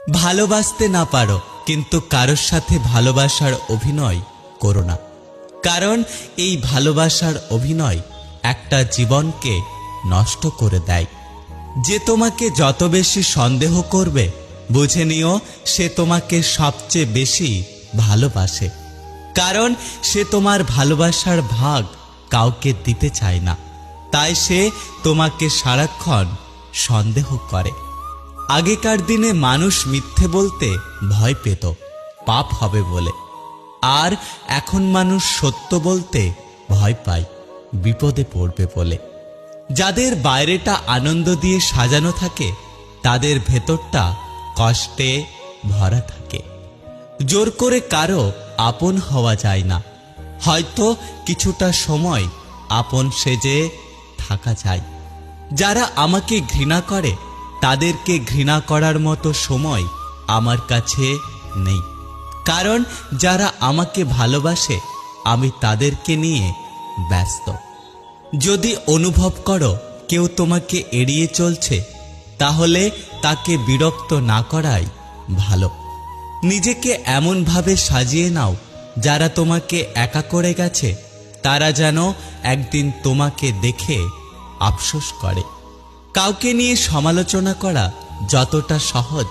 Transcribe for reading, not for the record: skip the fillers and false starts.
ভালোবাসতে না পারো কিন্তু কারোর সাথে ভালোবাসার অভিনয় করো না, কারণ এই ভালোবাসার অভিনয় একটা জীবনকে নষ্ট করে দেয়। যে তোমাকে যত বেশি সন্দেহ করবে বুঝে নিও সে তোমাকে সবচেয়ে বেশি ভালোবাসে, কারণ সে তোমার ভালোবাসার ভাগ কাউকে দিতে চায় না, তাই সে তোমাকে সারাক্ষণ সন্দেহ করে। আগেকার দিনে মানুষ মিথ্যে বলতে ভয় পেত পাপ হবে বলে, আর এখন মানুষ সত্য বলতে ভয় পায় বিপদে পড়বে বলে। যাদের বাইরেটা আনন্দ দিয়ে সাজানো থাকে তাদের ভেতরটা কষ্টে ভরা থাকে। জোর করে কারো আপন হওয়া যায় না, হয়তো কিছুটা সময় আপন সেজে থাকা যায়। যারা আমাকে ঘৃণা করে তাদেরকে ঘৃণা করার মতো সময় আমার কাছে নেই, কারণ যারা আমাকে ভালোবাসে আমি তাদেরকে নিয়ে ব্যস্ত। যদি অনুভব করো কেউ তোমাকে এড়িয়ে চলছে তাহলে তাকে বিরক্ত না করাই ভালো। নিজেকে এমনভাবে সাজিয়ে নাও যারা তোমাকে একা করে গেছে তারা যেন একদিন তোমাকে দেখে আফসোস করে। কাউকে নিয়ে সমালোচনা করা যতটা সহজ